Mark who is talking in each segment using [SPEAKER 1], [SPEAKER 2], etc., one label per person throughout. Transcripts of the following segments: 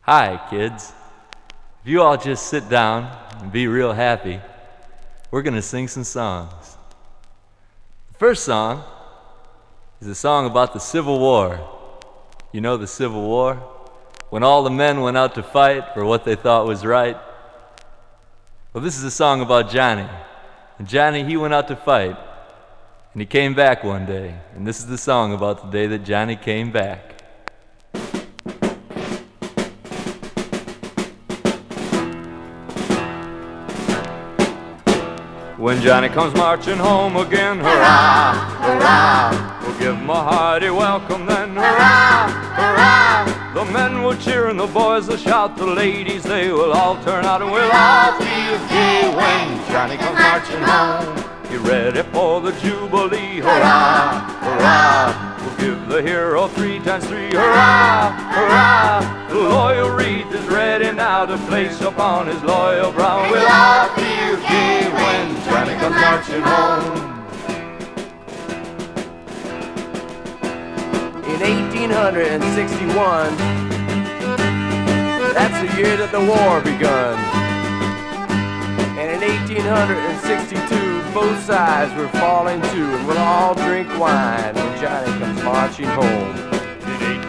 [SPEAKER 1] Hi, kids. If you all just sit down and be real happy, we're going to sing some songs. The first song is a song about the Civil War. You know the Civil War? When all the men went out to fight for what they thought was right. Well, this is a song about Johnny. And Johnny, he went out to fight. And he came back one day. And this is the song about the day that Johnny came back. When Johnny comes marching home again, hurrah, hurrah, we'll give him a hearty welcome then, hurrah, hurrah. The men will cheer and the boys will shout, the ladies they will all turn out and we'll all feel gay when Johnny comes marching home. Get ready for the Jubilee, hurrah, hurrah. We'll give the hero 3 times 3, hurrah, hurrah. The loyal wreath is ready now to place upon his loyal brow. We'll all feel gay when Johnny comes marching home.
[SPEAKER 2] In 1861, that's the year that the war begun. And in 1862, both sides were falling to, and we'll all drink wine when Johnny comes marching home.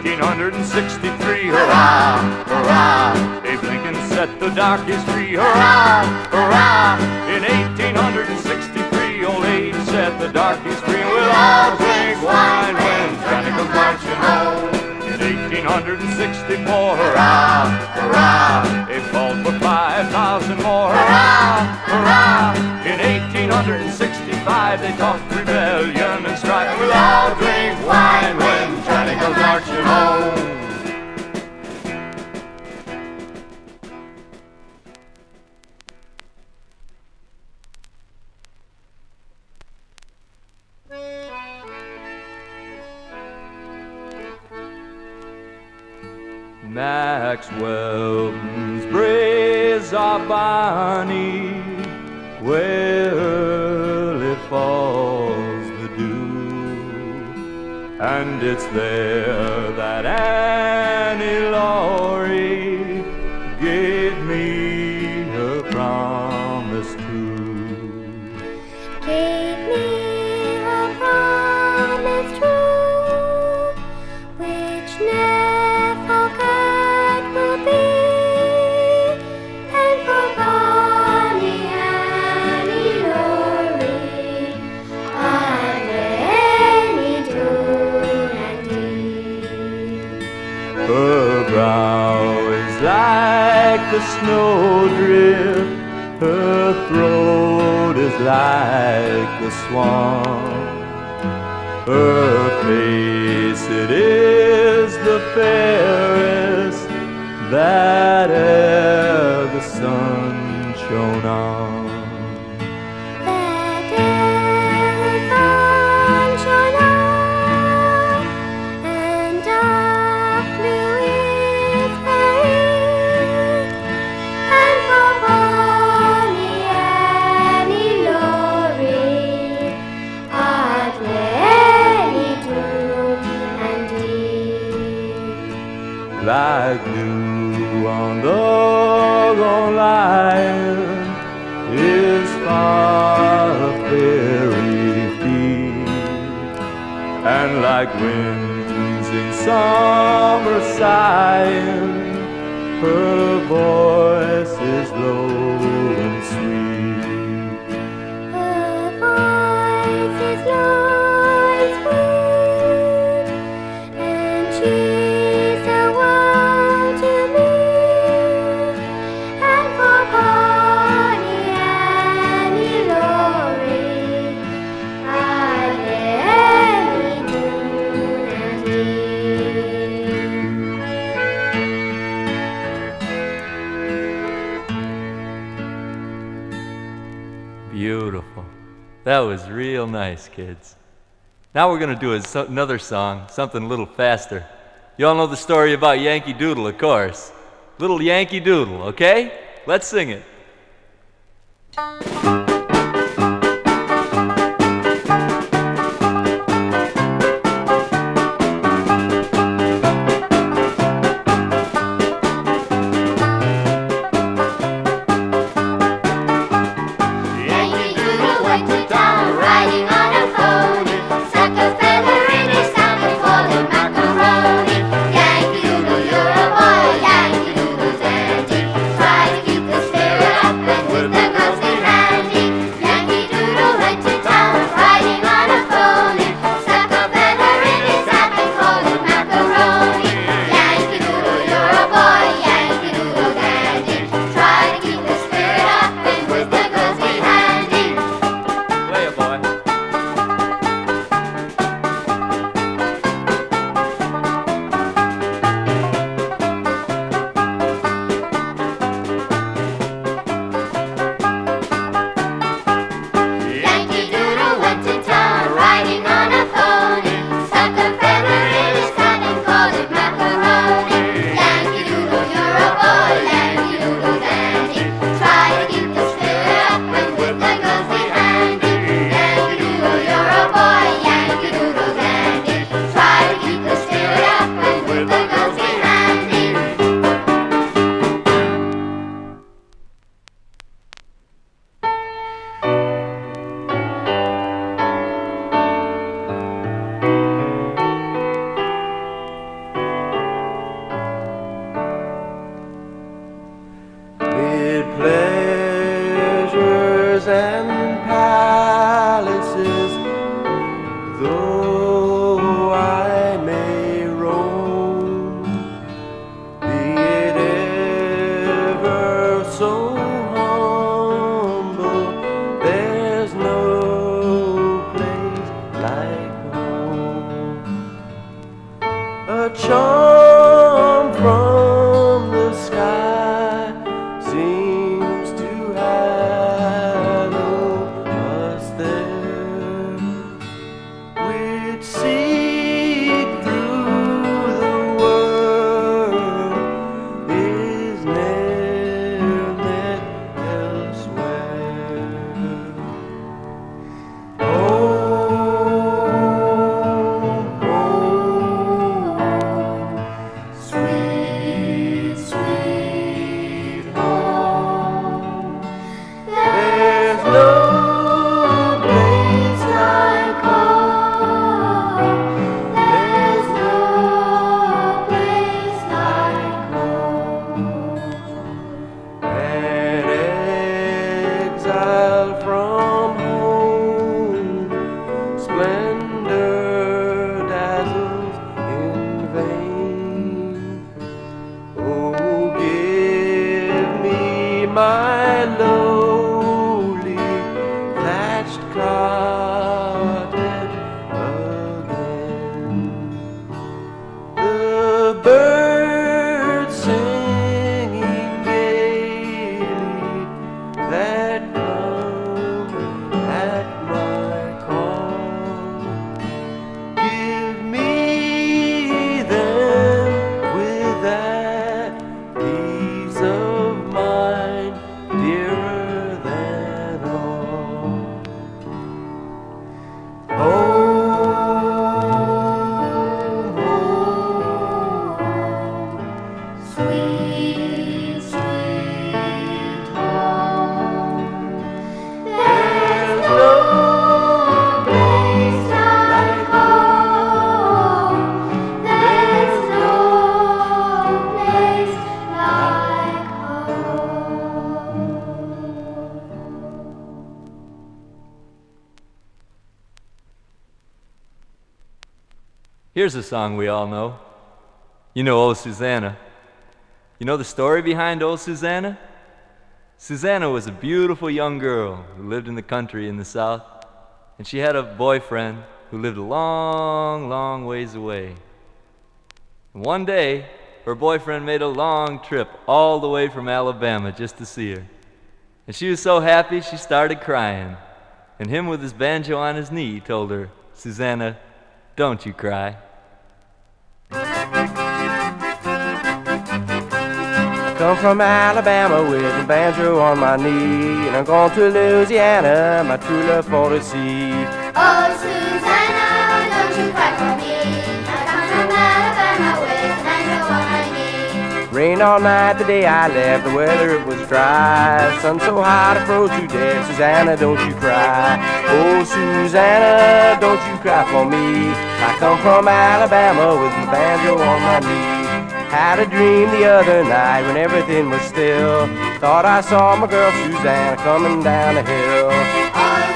[SPEAKER 1] In 1863, hurrah, hurrah, Abe Lincoln set the darkies free, hurrah, hurrah. In 1863, old Abe set the darkies free, and we'll all drink wine when Johnny comes marching home. In 1864, hurrah, hurrah, Abe called for 5,000 more, hurrah, hurrah. In 1865, they talked rebellion and strife, and we'll all drink wine when Johnny comes marching home. Maxwell's braes are bonny, where early falls the dew, and it's there that Annie Laurie gave me her promise to.
[SPEAKER 3] Gave me her promise true, which ne'er forgot will be, and for bonny Annie Laurie I'd any do and do.
[SPEAKER 1] Her brow is like the snowdrift, her throat is like the swan, her face it is the fairest that e'er the sun shone on.
[SPEAKER 3] That e'er the sun shone on, and dark blue is her heat, and for bonny Annie Laurie I'd gladly do and eat.
[SPEAKER 1] Like dew on the lone lion is far a fairy feet, and like winds in summer sighing, her voice is low and sweet.
[SPEAKER 3] Her voice is low and sweet, and she's the one to me, and for bonny Annie Laurie I'd gladly do and eat.
[SPEAKER 1] Beautiful. That was real nice, kids. Now we're going to do another song, something a little faster. You all know the story about Yankee Doodle, of course. Little Yankee Doodle, okay? Let's sing it.
[SPEAKER 2] my lowly thatched cottage again. The birds singing gaily that come at my call. Give me them with that peace of mind dearer than all.
[SPEAKER 3] Sweet, sweet home. There's no place like home. There's no place like home.
[SPEAKER 1] Here's a song we all know. You know "Oh Susanna." You know the story behind "Oh Susanna"? Susanna was a beautiful young girl who lived in the country in the South, and she had a boyfriend who lived a long, long ways away. And one day, her boyfriend made a long trip all the way from Alabama just to see her. And she was so happy she started crying. And him with his banjo on his knee told her, "Susanna, don't you cry."
[SPEAKER 2] Come from Alabama with a banjo on my knee, and I'm going to Louisiana, my true love for to see.
[SPEAKER 3] Oh, Susanna, don't you cry for me. I come from Alabama with an angel on my knee.
[SPEAKER 2] Rained all night the day I left, the weather it was dry. Sun so hot I froze to death. Susanna, don't you cry. Oh, Susanna, don't you cry for me. I come from Alabama with my banjo on my knee. Had a dream the other night when everything was still. Thought I saw my girl Susanna coming down the hill.
[SPEAKER 3] Oh,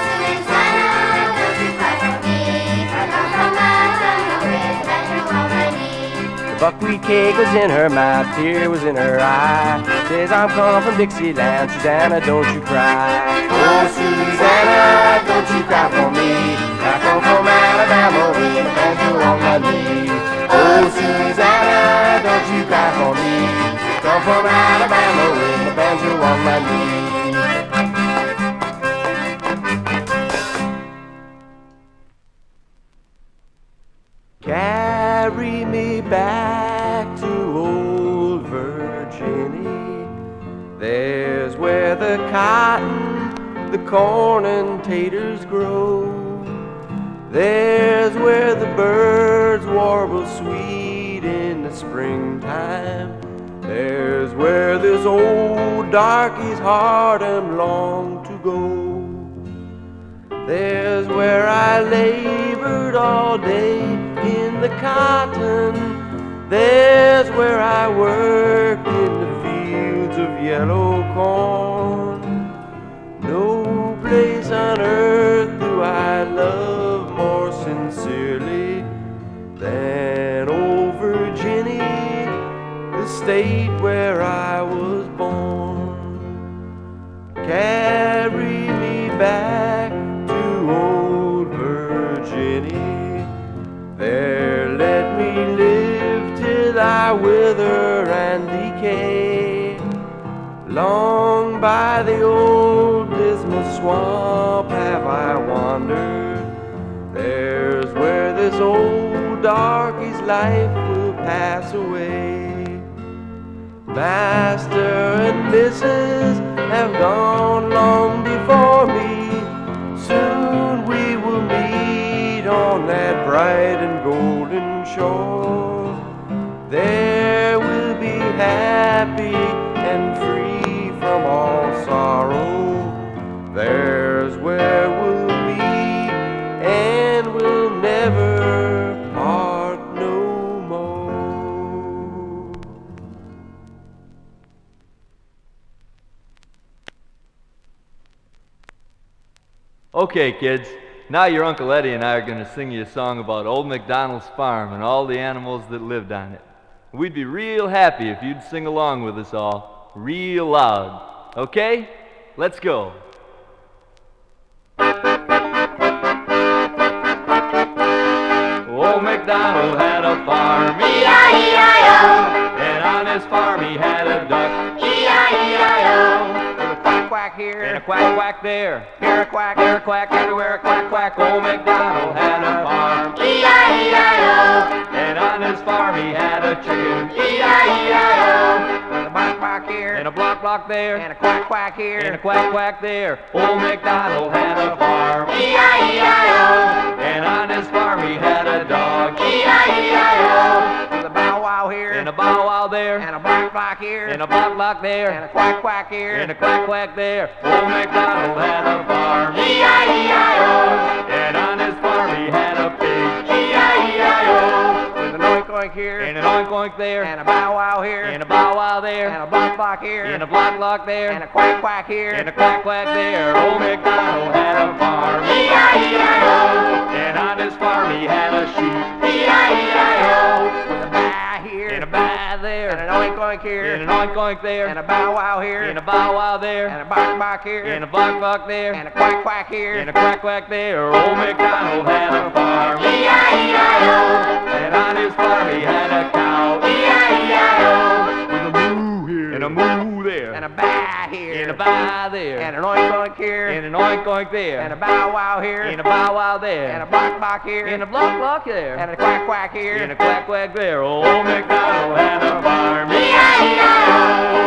[SPEAKER 3] Susanna, don't you cry for me. I come from Alabama with an angel on my knee.
[SPEAKER 2] The buckwheat cake was in her mouth, tear was in her eye. Says I'm come from Dixieland, Susanna, don't you cry. Oh, Susanna, don't you cry for me. I come from Alabama with a banjo on my knee. Oh, Susanna, don't you cry for me. Come from Alabama with a banjo on my knee. Carry me back to old Virginny. There's where the cotton, the corn and taters grow. There's where the birds warble sweet in the springtime. There's where this old darky's heart am long to go. There's where I labored all day in the cotton. There's where I worked in the fields of yellow corn. No place on earth do I love more sincerely than old Virginny, the state where I was born. Carry me back to old Virginny. There let me live till I wither and decay. Long by the old dismal swamp have I wandered. There's where this old darky's life will pass away. Master and Mrs. have gone long before me. Soon we will meet on that bright and golden shore. There we'll be happy and free from all sorrow. There's where we'll meet and we'll never part no more.
[SPEAKER 1] Okay, kids, now your Uncle Eddie and I are going to sing you a song about Old MacDonald's farm and all the animals that lived on it. We'd be real happy if you'd sing along with us all, real loud. Okay? Let's go. Old MacDonald had a farm, E-I-E-I-O, and on his farm he had a duck, E-I-E-I-O.
[SPEAKER 2] There's a quack quack here,
[SPEAKER 1] And a quack quack there,
[SPEAKER 2] here a quack,
[SPEAKER 1] there a quack, everywhere a quack quack. Old MacDonald had a farm, E-I-E-I-O, and on his farm he had a chicken, E-I-E-I-O.
[SPEAKER 2] there's a bark bark here,
[SPEAKER 1] And a block there,
[SPEAKER 2] and a quack quack here,
[SPEAKER 1] and a quack quack there. Old MacDonald had a farm, E-I-E-I-O, and on his farm he had a dog, E-I-E-I-O.
[SPEAKER 2] there's a bow wow here,
[SPEAKER 1] And a bow wow there,
[SPEAKER 2] and a black block here,
[SPEAKER 1] and a block
[SPEAKER 2] and
[SPEAKER 1] there,
[SPEAKER 2] a quack quack here,
[SPEAKER 1] and a quack quack there. Old MacDonald had a farm, E-I-E-I-O, and on his farm he had a pig, E-I-E-I-O.
[SPEAKER 2] there's an oink oink here,
[SPEAKER 1] And an oink oink there,
[SPEAKER 2] and a bow wow here,
[SPEAKER 1] and a bow wow
[SPEAKER 2] and
[SPEAKER 1] there,
[SPEAKER 2] a block here,
[SPEAKER 1] and a block there,
[SPEAKER 2] and a quack quack here,
[SPEAKER 1] and a quack quack there. Old MacDonald had a farm, E-I-E-I-O, and on his farm he had a sheep, E-I-E-I-O.
[SPEAKER 2] with a baa here,
[SPEAKER 1] And a baa
[SPEAKER 2] and
[SPEAKER 1] there,
[SPEAKER 2] an oink oink here,
[SPEAKER 1] and an oink oink there,
[SPEAKER 2] and a bow wow here,
[SPEAKER 1] and a bow wow
[SPEAKER 2] and
[SPEAKER 1] there,
[SPEAKER 2] a bark here,
[SPEAKER 1] and a block there,
[SPEAKER 2] and a quack quack here,
[SPEAKER 1] and a quack quack there. Old MacDonald had a farm, E-I-E-I-O, and on his farm he had a cow, E-I-E-I-O, with a moo here, and a moo there,
[SPEAKER 2] and a baa here,
[SPEAKER 1] and a baa there,
[SPEAKER 2] and an oink oink here,
[SPEAKER 1] and an oink oink there,
[SPEAKER 2] and a bow wow here,
[SPEAKER 1] and a bow wow there,
[SPEAKER 2] and a bark here,
[SPEAKER 1] and a block there,
[SPEAKER 2] and a quack quack here,
[SPEAKER 1] and a quack quack there. Old MacDonald had a farm, E-I-E-I-O.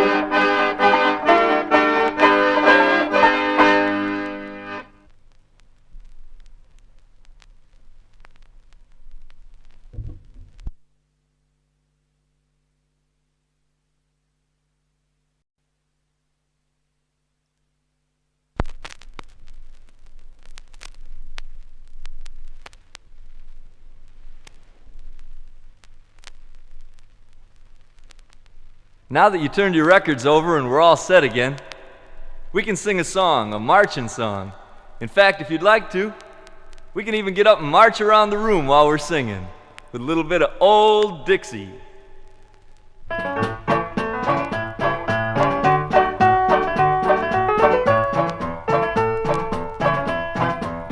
[SPEAKER 1] Now that you turned your records over and we're all set again, we can sing a song, a marching song. In fact, if you'd like to, we can even get up and march around the room while we're singing with a little bit of old Dixie.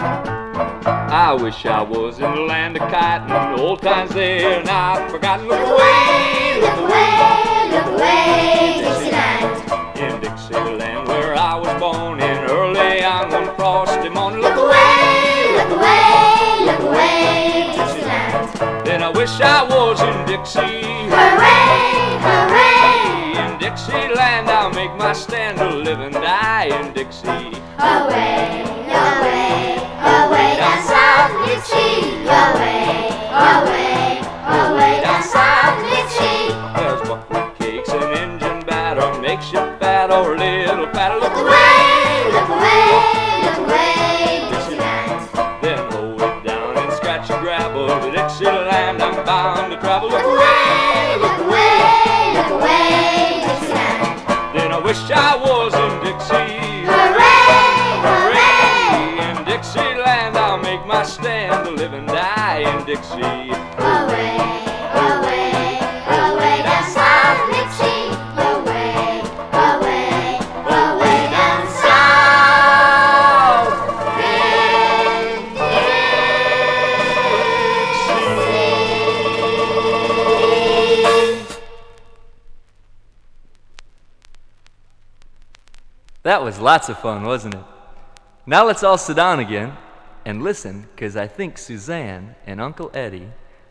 [SPEAKER 1] I wish I was in the land of cotton, old times there, and I've forgotten. Look away,
[SPEAKER 3] Look away, look away, Dixieland.
[SPEAKER 1] in Dixieland where I was born in early on one frosty morning. Look
[SPEAKER 3] Look away, look away, look away, Dixieland.
[SPEAKER 1] then I wish I was in Dixie.
[SPEAKER 3] Hooray, hooray,
[SPEAKER 1] In Dixieland I'll make my stand to live and die in Dixie.
[SPEAKER 3] away, away, away down south Dixie. Away, away, away down south Dixie.
[SPEAKER 1] There's buckwheat cakes and Injun batter, makes you fat or a little fatter. Look
[SPEAKER 3] Look
[SPEAKER 1] away,
[SPEAKER 3] away, look away, look away, Dixieland.
[SPEAKER 1] then hold it down and scratch your gravel. To Dixieland I'm bound to travel. Look
[SPEAKER 3] Look away, look away, look away, Dixieland.
[SPEAKER 1] then I wish I was in Dixie.
[SPEAKER 3] Hooray, hooray,
[SPEAKER 1] In Dixieland I'll make my stand to live and die in Dixie.
[SPEAKER 3] away, away, away down south Dixie. Away, away, away down south Dixie.
[SPEAKER 1] That was lots of fun, wasn't it? Now let's all sit down again and listen, because I think Suzanne and Uncle Eddie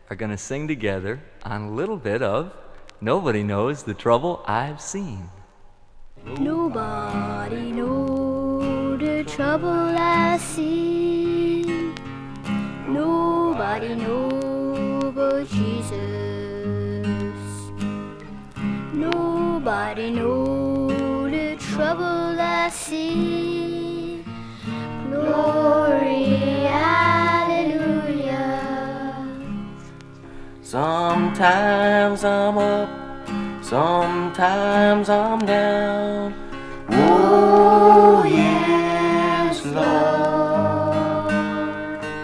[SPEAKER 1] are going to sing together on a little bit of Nobody Knows the Trouble I've Seen.
[SPEAKER 4] Nobody know the trouble I see. Nobody know but Jesus. Nobody know the trouble I see. Glory, hallelujah.
[SPEAKER 2] Sometimes I'm up, sometimes I'm down. Oh, yes, Lord.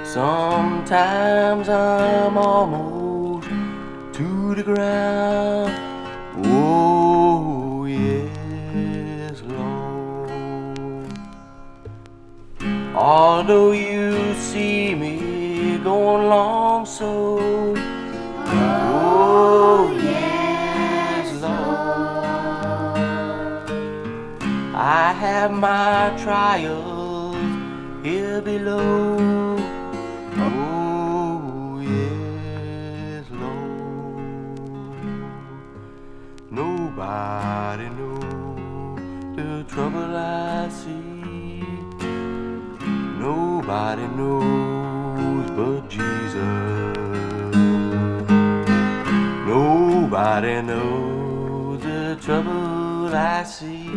[SPEAKER 2] Sometimes I'm almost to the ground. Oh, yes, Lord. Although you see me going along so, oh yes, Lord, I have my trials here below. Oh yes, Lord, nobody knows the trouble I see. Nobody knows but Jesus. Nobody knows the trouble I see.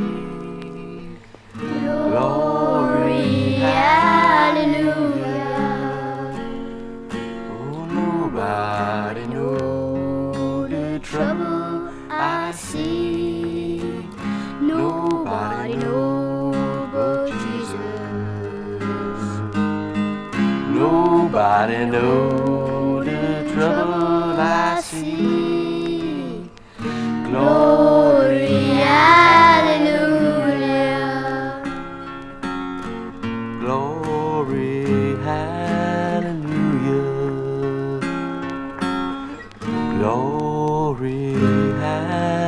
[SPEAKER 2] Glory, hallelujah. Oh, nobody knows the trouble I see. Nobody knows but Jesus. Nobody knows the trouble I see. Glory, hallelujah. Glory, hallelujah. Glory, hallelujah.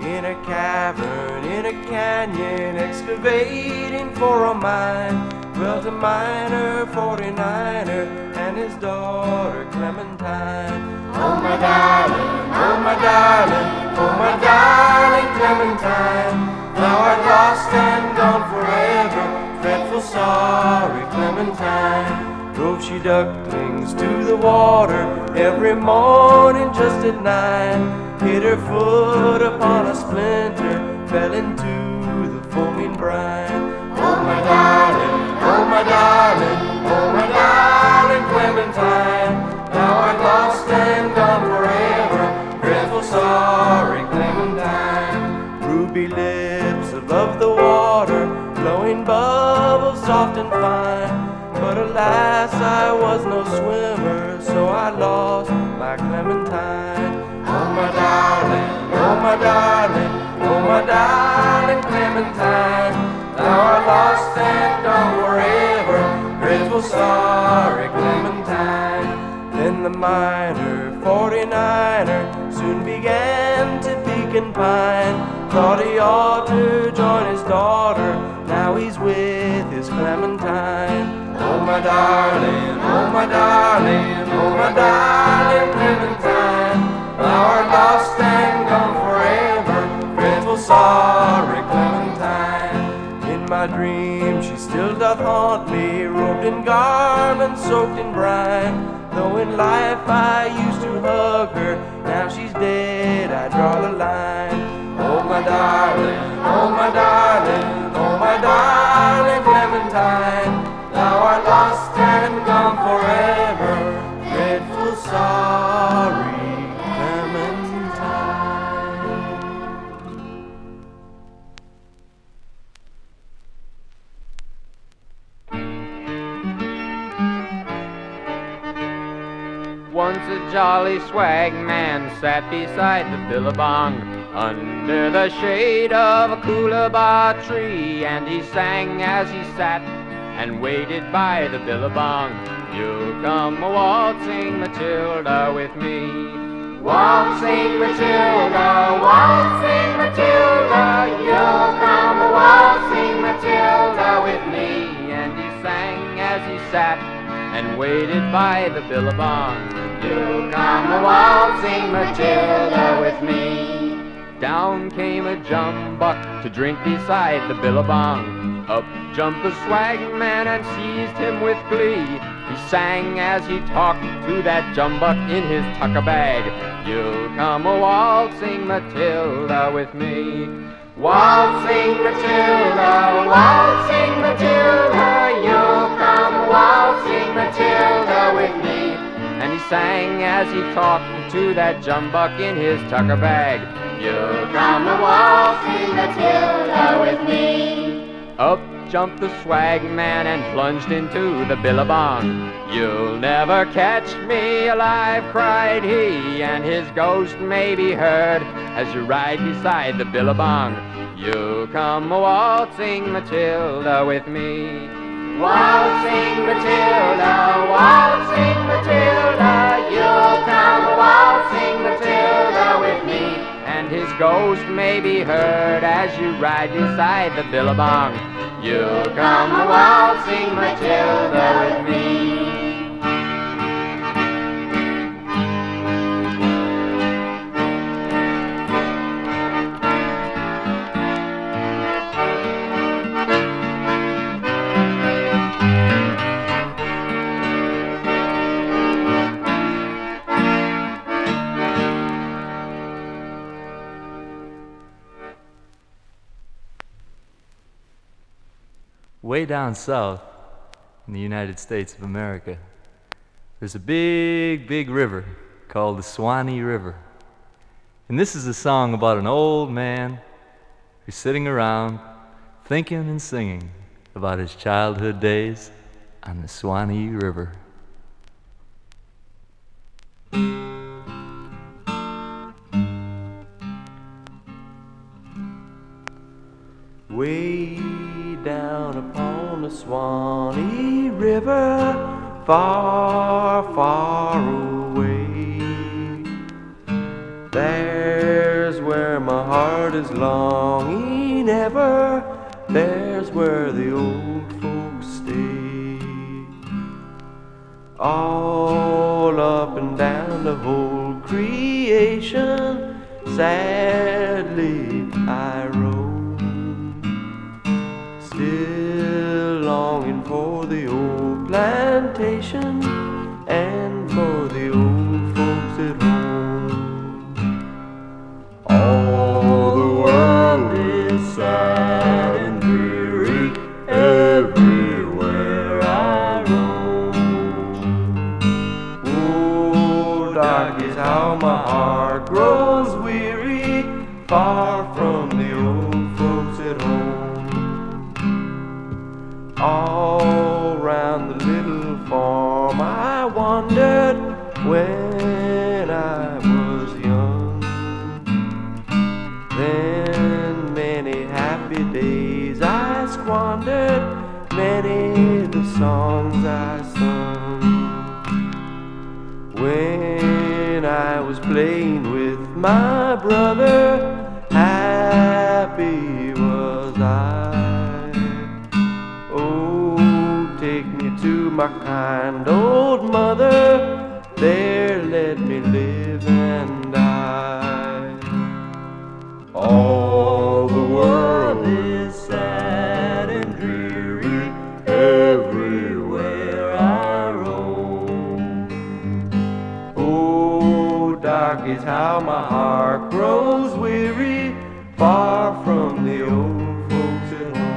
[SPEAKER 2] In a cavern, in a canyon, excavating for a mine, dwelt a miner, 49er, and his daughter Clementine. Oh my darling, oh my darling, oh my darling Clementine, thou art lost and gone forever, dreadful sorry Clementine. Drove she ducklings to the water every morning just at 9. Hit her foot upon a splinter, fell into the foaming brine. Oh my darling, oh my darling, oh my darling Clementine, thou art lost and gone forever, dreadful sorry Clementine. Ruby lips above the water, blowing bubbles soft and fine. But alas, I was no swimmer, so I lost my Clementine. Oh my darling, oh my darling, oh my darling Clementine, thou art lost and gone forever, dreadful sorry Clementine. Then the miner, 49er, soon began to peak and pine. Thought he ought to join his daughter, now he's with his Clementine. Oh my darling, oh my darling, oh my darling Clementine, thou art lost and gone forever, dreadful sorry Clementine. In my dream she still doth haunt me, robed in garments soaked in brine. Though in life I used to hug her, now she's dead, I draw the line. Oh my darling, oh my darling, oh my darling Clementine, thou art lost and gone forever, dreadful sorry
[SPEAKER 1] Once a jolly swag man sat beside the billabong under the shade of a coolabah tree, and he sang as he sat and waited by the billabong. You'll come a-waltzing Matilda with me. Waltzing Matilda, waltzing Matilda, you'll come a-waltzing Matilda with me. And he sang as he sat and waited by the billabong. You'll come a-waltzing Matilda with me. Down came a jumbuck to drink beside the billabong. Up jumped the swag man and seized him with glee. He sang as he talked to that jumbuck in his tucker bag. You'll come a-waltzing Matilda with me. Waltzing Matilda, waltzing Matilda, you'll come a-waltzing Matilda with me. And he sang as he talked to that jumbuck in his tucker bag. You'll come a-waltzing Matilda with me. Up jumped the swag man and plunged into the billabong. "You'll never catch me alive," cried he, and his ghost may be heard as you ride beside the billabong. "You come waltzing Matilda with me. Waltzing Matilda, waltzing Matilda, you'll come waltzing Matilda with me." And his ghost may be heard as you ride beside the billabong. "You'll come waltzing Matilda with me." Way down south in the United States of America, there's a big, big river called the Suwannee River. And this is a song about an old man who's sitting around thinking and singing about his childhood days on the Suwannee River.
[SPEAKER 2] Way down upon the Suwannee River, far, far away, there's where my heart is longing ever, there's where the old folks stay. All up and down the whole creation, sadly I roam, still longing for the old plantation and for the old folks at home. All the world is sad and dreary everywhere I roam. Oh, dark is how my heart grows weary, far from the old folks at home. All round the little farm I wandered when I was young. Then many happy days I squandered, many the songs I sung. When I was playing with my brother, happy was I. Take me to my kind old mother, there let me live and die. All the world is sad and dreary everywhere I roam. Oh, dark is how my heart grows weary, far from the old folks at home.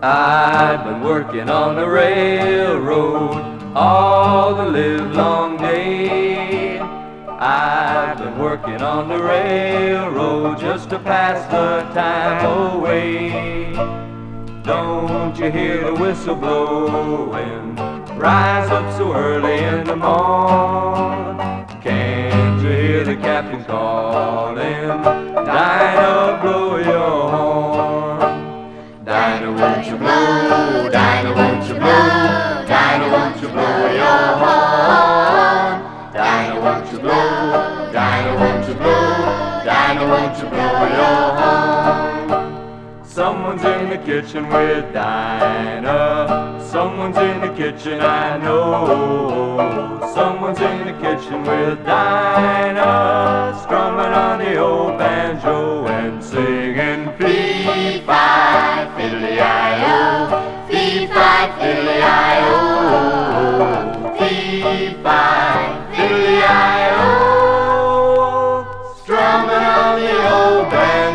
[SPEAKER 2] I've been working on the railroad all the livelong day. I've been working on the railroad just to pass the time away. Don't you hear the whistle blowing? Rise up so early in the morn. Can't you hear the captain calling? Dinah, blow your horn. Dinah, won't you blow? Dinah, won't you blow? Dinah, won't you blow your horn? Dinah, won't you blow? Dinah, won't you blow? Dinah, won't you blow your horn? Someone's in the kitchen with Dinah. Someone's in the kitchen, I know. Someone's in the kitchen with Dinah, strumming on the old banjo and singing fee-fi, fiddly-I-O, fee-fi, fiddly-I-O, fee-fi, fiddly-I-O, strumming on the old banjo.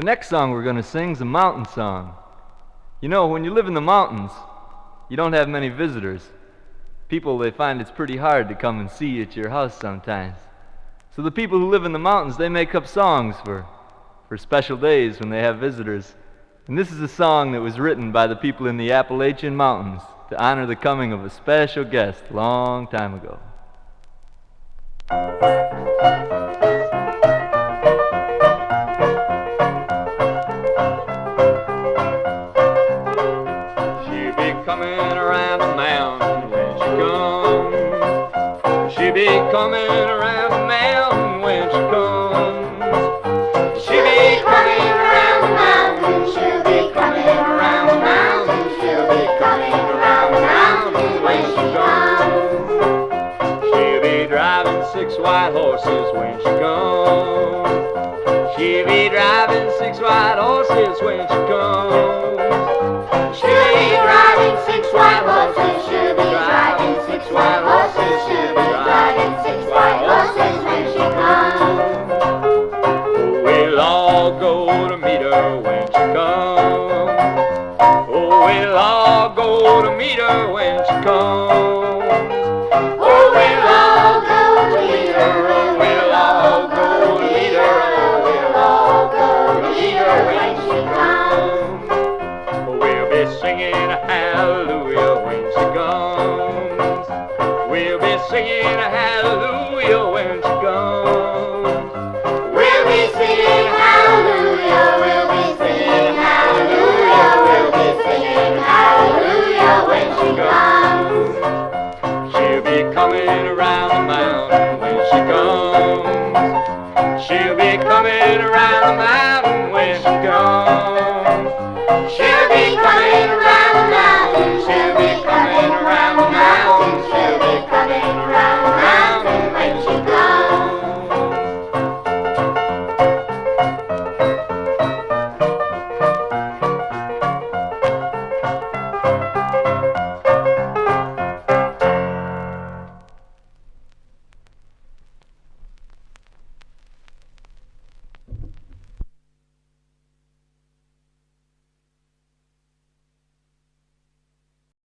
[SPEAKER 1] next song we're going to sing is a mountain song. You know, when you live in the mountains, you don't have many visitors. People, they find it's pretty hard to come and see you at your house sometimes. So the people who live in the mountains, they make up songs for special days when they have visitors. And this is a song that was written by the people in the Appalachian Mountains to honor the coming of a special guest a long time ago. She'll be coming around the mountain when she comes. She'll be coming around the mountain when she comes. She'll be coming around the mountain. She'll be coming around the mountain. She'll be coming around the mountain when she comes. She'll be driving 6 white horses when she comes. She'll be driving 6 white horses when she comes.
[SPEAKER 3] She'll be driving 6 white horses. She'll be driving 6 white horses. She'll be driving 6 white horses when she comes.
[SPEAKER 1] We'll all go to meet her when she comes. Oh, we'll all go to meet her when she comes.
[SPEAKER 3] Oh, we'll all go to meet her.
[SPEAKER 1] Oh, we'll all go to meet her.
[SPEAKER 3] Oh, we'll all go to meet her when she comes.
[SPEAKER 1] We'll be singing a hallelujah when she comes. We'll be singing a hallelujah when she comes.
[SPEAKER 3] We'll be singing hallelujah. We'll be singing hallelujah. We'll be singing hallelujah when she comes.
[SPEAKER 1] She'll be coming around the mountain